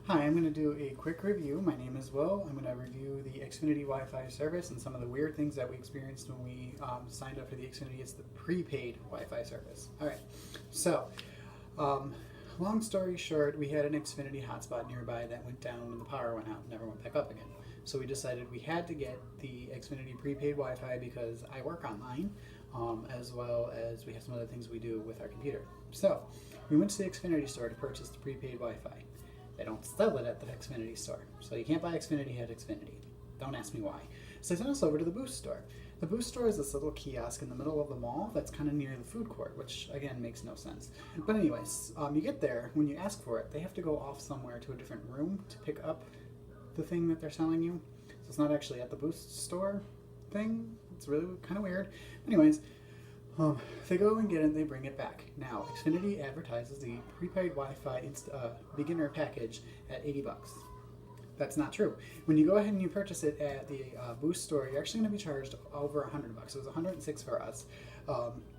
Hi, I'm going to do a quick review. My name is Will. I'm going to review the Xfinity Wi-Fi service and some of the weird things that we experienced when we signed up for the Xfinity. It's the prepaid Wi-Fi service. All right, so um, long story short, we had an Xfinity hotspot nearby that went down and the power went out and never went back up again. So we decided we had to get the Xfinity prepaid Wi-Fi because I work online, as well as we have some other things we do with our computer. So we went to the Xfinity store to purchase the prepaid Wi-Fi. They don't sell it at the Xfinity store, so you can't buy Xfinity at Xfinity. Don't ask me why. So they sent us over to the Boost store. The Boost store is this little kiosk in the middle of the mall that's kind of near the food court, which again makes no sense. But anyways, you get there, when you ask for it, they have to go off somewhere to a different room to pick up the thing that they're selling you. So it's not actually at the Boost store thing. It's really kind of weird. Anyways, they go and get it, they bring it back. Now, Xfinity advertises the prepaid Wi-Fi beginner package at 80 bucks. That's not true. When you go ahead and you purchase it at the Boost store, you're actually going to be charged over 100 bucks. It was 106 for us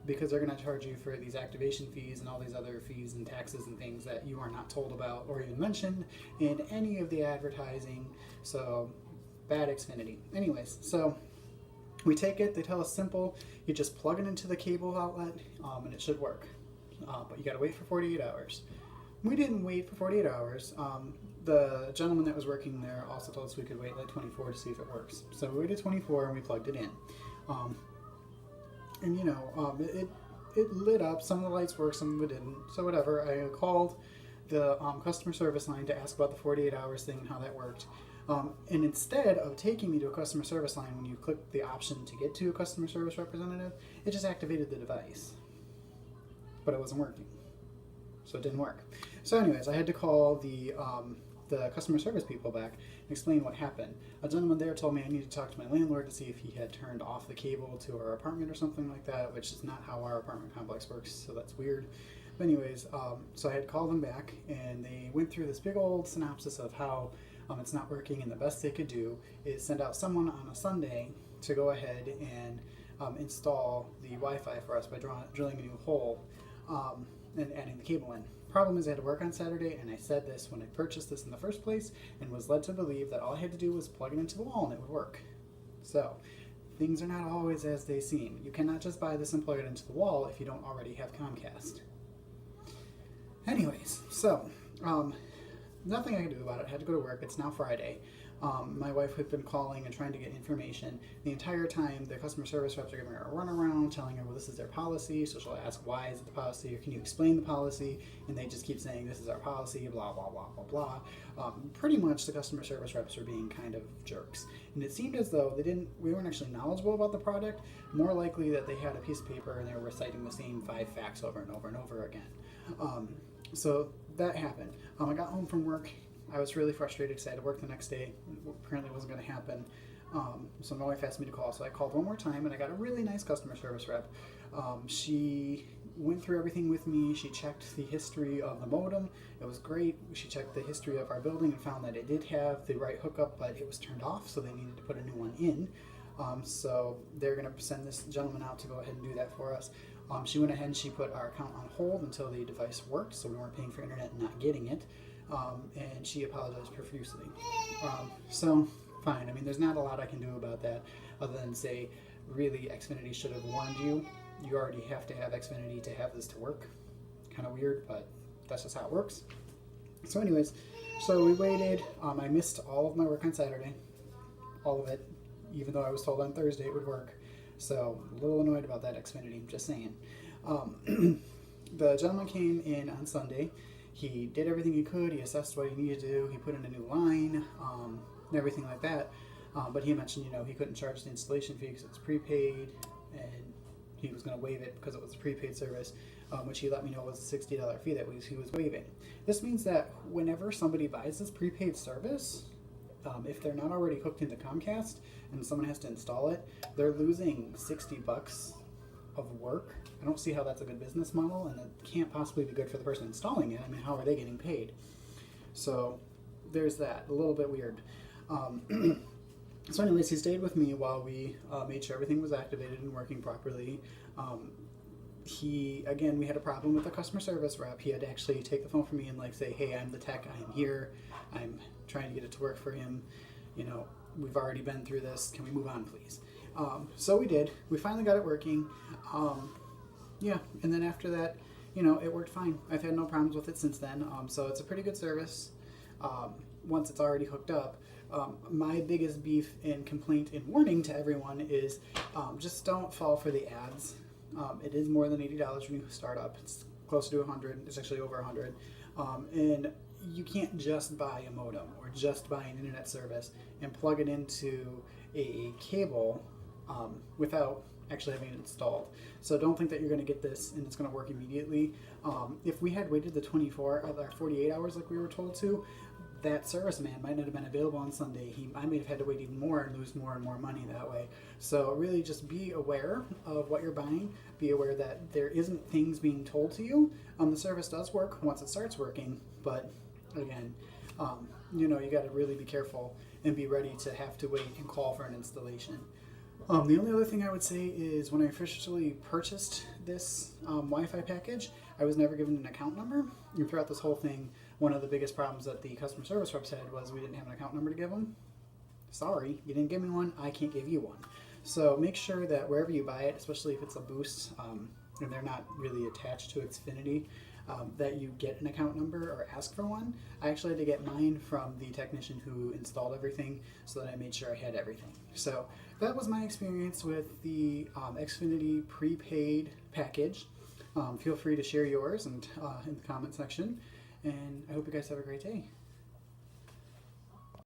because they're going to charge you for these activation fees and all these other fees and taxes and things that you are not told about or even mentioned in any of the advertising. So, bad Xfinity. Anyways, so we take it, they tell us simple, you just plug it into the cable outlet and it should work. But you gotta wait for 48 hours. We didn't wait for 48 hours. The gentleman that was working there also told us we could wait like 24 to see if it works. So we waited 24 and we plugged it in. It lit up, some of the lights worked, some of it didn't. So whatever, I called the customer service line to ask about the 48 hours thing and how that worked. And instead of taking me to a customer service line, when you click the option to get to a customer service representative, it just activated the device. But it wasn't working. So it didn't work. So anyways, I had to call the customer service people back and explain what happened. A gentleman there told me I needed to talk to my landlord to see if he had turned off the cable to our apartment or something like that, which is not how our apartment complex works, so that's weird. But anyways, so I had called them back, and they went through this big old synopsis of how it's not working, and the best they could do is send out someone on a Sunday to go ahead and install the Wi-Fi for us by drilling a new hole and adding the cable in. Problem is I had to work on Saturday, and I said this when I purchased this in the first place and was led to believe that all I had to do was plug it into the wall and it would work. So things are not always as they seem. You cannot just buy this and plug it into the wall if you don't already have Comcast. Anyways, so nothing I can do about it. I had to go to work. It's now Friday. My wife had been calling and trying to get information. The entire time, the customer service reps are giving her a runaround, telling her, well, this is their policy. So she'll ask, why is it the policy? Or can you explain the policy? And they just keep saying, this is our policy, blah, blah, blah, blah, blah. Pretty much the customer service reps are being kind of jerks. And it seemed as though we weren't actually knowledgeable about the product. More likely that they had a piece of paper and they were reciting the same 5 facts over and over and over again. So that happened. I got home from work. I was really frustrated because I had to work the next day. Apparently it wasn't going to happen. So my wife asked me to call. So I called one more time, and I got a really nice customer service rep. She went through everything with me. She checked the history of the modem. It was great. She checked the history of our building and found that it did have the right hookup, but it was turned off, so they needed to put a new one in. So they're going to send this gentleman out to go ahead and do that for us. She went ahead and she put our account on hold until the device worked, so we weren't paying for internet and not getting it. And she apologized profusely. So, fine. I mean, there's not a lot I can do about that other than say, really, Xfinity should have warned you. You already have to have Xfinity to have this to work. Kind of weird, but that's just how it works. So anyways, so we waited. I missed all of my work on Saturday. All of it. Even though I was told on Thursday it would work. So, a little annoyed about that Xfinity, just saying. The gentleman came in on Sunday. He did everything he could. He assessed what he needed to do. He put in a new line and everything like that. But he mentioned, he couldn't charge the installation fee because it's prepaid, and he was going to waive it because it was a prepaid service, which he let me know was a $60 fee that he was waiving. This means that whenever somebody buys this prepaid service, if they're not already hooked into Comcast and someone has to install it, they're losing 60 bucks of work. I don't see how that's a good business model, and it can't possibly be good for the person installing it. I mean, how are they getting paid? So there's that. A little bit weird. So anyways, he stayed with me while we made sure everything was activated and working properly. Again, we had a problem with the customer service rep. He had to actually take the phone from me and like say, hey, I'm the tech, I am here, I'm trying to get it to work for him, we've already been through this, can we move on please? So we did. We finally got it working. Yeah, and then after that, it worked fine. I've had no problems with it since then. So it's a pretty good service once it's already hooked up. My biggest beef and complaint and warning to everyone is just don't fall for the ads. It is more than $80 when you start up. It's close to 100. It's actually over 100. And you can't just buy a modem or just buy an internet service and plug it into a cable without actually having it installed. So don't think that you're going to get this and it's going to work immediately. If we had waited the 24 or 48 hours like we were told to, that serviceman might not have been available on Sunday. I may have had to wait even more and lose more and more money that way. So really just be aware of what you're buying. Be aware that there isn't things being told to you. The service does work once it starts working, but again, you got to really be careful and be ready to have to wait and call for an installation. The only other thing I would say is when I officially purchased this Wi-Fi package, I was never given an account number. And throughout this whole thing, one of the biggest problems that the customer service reps had was we didn't have an account number to give them. Sorry, you didn't give me one, I can't give you one. So make sure that wherever you buy it, especially if it's a Boost and they're not really attached to Xfinity, that you get an account number or ask for one. I actually had to get mine from the technician who installed everything so that I made sure I had everything. So that was my experience with the Xfinity prepaid package. Feel free to share yours and in the comment section, and I hope you guys have a great day.